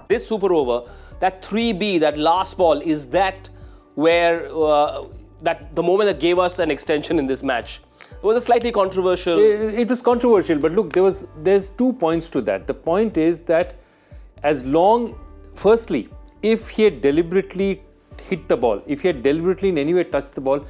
This super over, that 3B, that last ball, is that where that the moment that gave us an extension in this match? It was a slightly controversial. It was controversial, but look, there's 2 points to that. The point is that firstly, if he had deliberately hit the ball, if he had deliberately in any way touched the ball,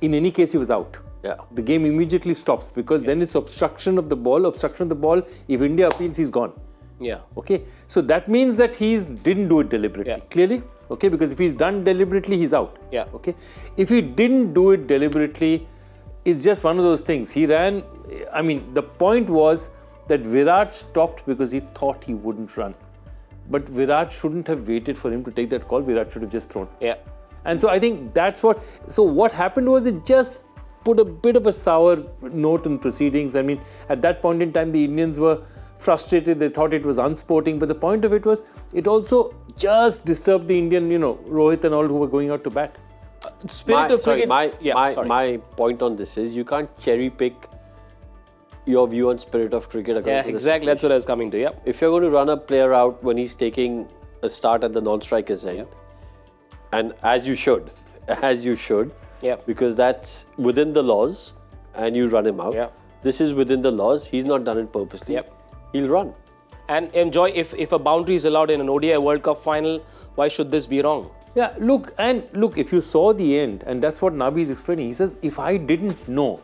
in any case he was out. Yeah. The game immediately stops because then it's obstruction of the ball. If India appeals, he's gone. Yeah. Okay. So that means that he didn't do it deliberately. Yeah. Clearly. Okay. Because if he's done deliberately, he's out. Yeah. Okay. If he didn't do it deliberately, it's just one of those things. He ran. I mean, the point was that Virat stopped because he thought he wouldn't run. But Virat shouldn't have waited for him to take that call. Virat should have just thrown. Yeah. And so I think that's what. So what happened was it just put a bit of a sour note in proceedings. I mean, at that point in time, the Indians were frustrated. They thought it was unsporting. But the point of it was, it also just disturbed the Indian, Rohit and all who were going out to bat. My point on this is you can't cherry pick your view on spirit of cricket. Yeah, exactly. That's what I was coming to. Yeah. If you're going to run a player out when he's taking a start at the non-striker's end, and as you should, yeah, because that's within the laws, and you run him out. Yeah. This is within the laws. He's not done it purposely. Yep. He'll run. And enjoy. If a boundary is allowed in an ODI World Cup final, why should this be wrong? Yeah, look, if you saw the end, and that's what Nabi is explaining, he says, if I didn't know,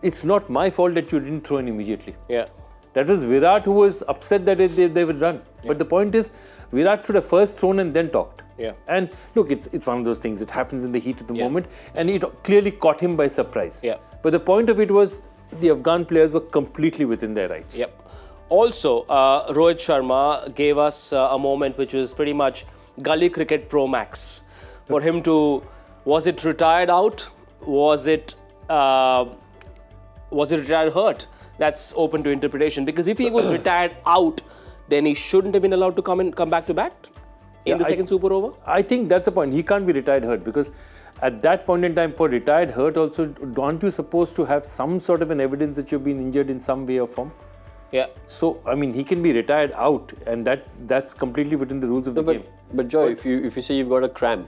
it's not my fault that you didn't throw in immediately. Yeah. That was Virat who was upset that they would run. Yeah. But the point is, Virat should have first thrown and then talked. Yeah. And look, it's one of those things. It happens in the heat of the moment, and it clearly caught him by surprise. Yeah. But the point of it was, the Afghan players were completely within their rights. Yep. Also, Rohit Sharma gave us a moment which was pretty much Gully Cricket Pro Max. For him to, was it retired out? Was it retired hurt? That's open to interpretation. Because if he was retired out, then he shouldn't have been allowed to come back to bat in the second super over? I think that's the point. He can't be retired hurt because at that point in time, for retired hurt also, aren't you supposed to have some sort of an evidence that you've been injured in some way or form? Yeah. So, I mean, he can be retired out, and that's completely within the rules of the game. But Joy, if you say you've got a cramp,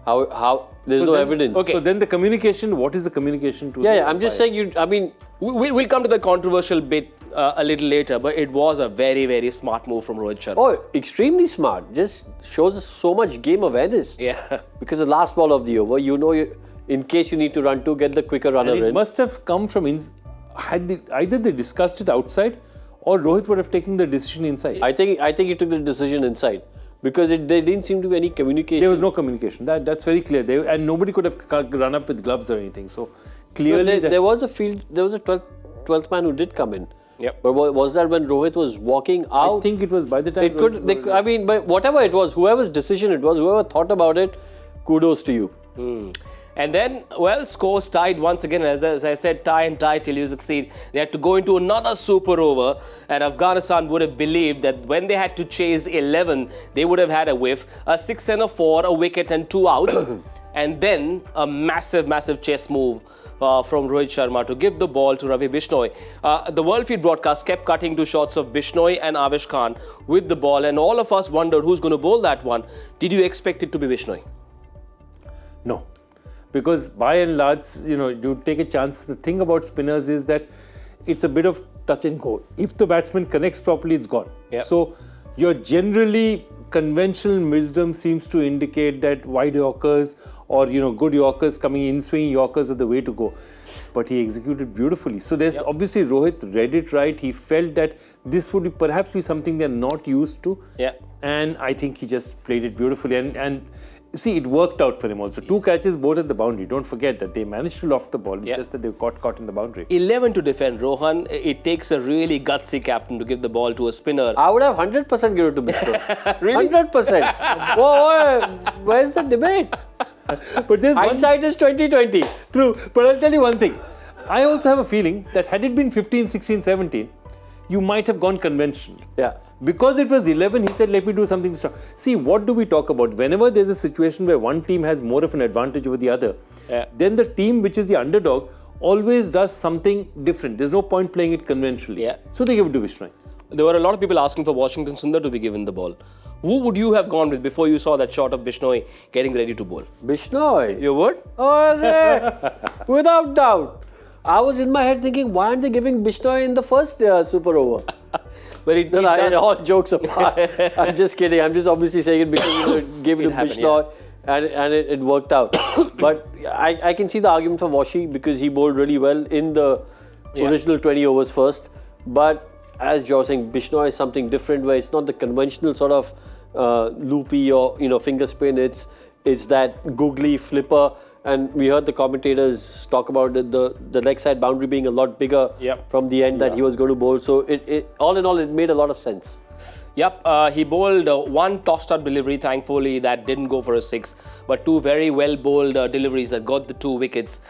how there's no evidence. Okay. So then the communication, what is the communication to? Yeah, I'm just saying we'll come to the controversial bit a little later, but it was a very, very smart move from Rohit Sharma. Oh, extremely smart. Just shows us so much game awareness. Yeah. Because the last ball of the over, in case you need to run to get the quicker runner in. It must have come from either they discussed it outside, or Rohit would have taken the decision inside. I think he took the decision inside because there didn't seem to be any communication. There was no communication. That's very clear. And nobody could have run up with gloves or anything. So clearly, there was a 12th man who did come in. Yep. But was that when Rohit was walking out? I think it was by the time. But whatever it was, whoever's decision it was, whoever thought about it, kudos to you. And then, scores tied once again. As I said, tie and tie till you succeed. They had to go into another super over, and Afghanistan would have believed that when they had to chase 11, they would have had a whiff, a 6 and a 4, a wicket and 2 outs. And then a massive, massive chess move from Rohit Sharma to give the ball to Ravi Bishnoi. The World Feed broadcast kept cutting to shots of Bishnoi and Avesh Khan with the ball, and all of us wondered who's going to bowl that one. Did you expect it to be Bishnoi? No. Because by and large, you take a chance. The thing about spinners is that it's a bit of touch and go. If the batsman connects properly, it's gone. Yep. So your generally conventional wisdom seems to indicate that wide Yorkers or good Yorkers coming in, swinging Yorkers are the way to go. But he executed beautifully. So there's obviously Rohit read it right. He felt that this would perhaps be something they're not used to. Yeah. And I think he just played it beautifully. And see, it worked out for him also. 2 catches, both at the boundary. Don't forget that they managed to loft the ball. It's just that they got caught in the boundary. 11 to defend, Rohan. It takes a really gutsy captain to give the ball to a spinner. I would have 100% given it to Bishnoi. Really? 100%. Whoa, where's the debate? But there's hindsight is 2020. True. But I'll tell you one thing. I also have a feeling that had it been 15, 16, 17, you might have gone conventional. Yeah. Because it was 11, he said, let me do something strong. See, what do we talk about? Whenever there's a situation where one team has more of an advantage over the other, then the team which is the underdog always does something different. There's no point playing it conventionally. Yeah. So they give it to Bishnoi. there were a lot of people asking for Washington Sundar to be given the ball. Who would you have gone with before you saw that shot of Bishnoi getting ready to bowl? Bishnoi. You would? Without doubt. I was in my head thinking, why aren't they giving Bishnoi in the first super over? But it No, does. all jokes apart. I'm just kidding. I'm just obviously saying it because gave it to happened, Bishnoi and it worked out. But I can see the argument for Washi because he bowled really well in the original 20 overs first. But as Joe was saying, Bishnoi is something different where it's not the conventional sort of loopy or finger spin. It's that googly flipper. And we heard the commentators talk about the leg side boundary being a lot bigger from the end that he was going to bowl. So it all in all, it made a lot of sense. Yep, he bowled one tossed-out delivery, thankfully, that didn't go for a 6. But two very well bowled deliveries that got the 2 wickets.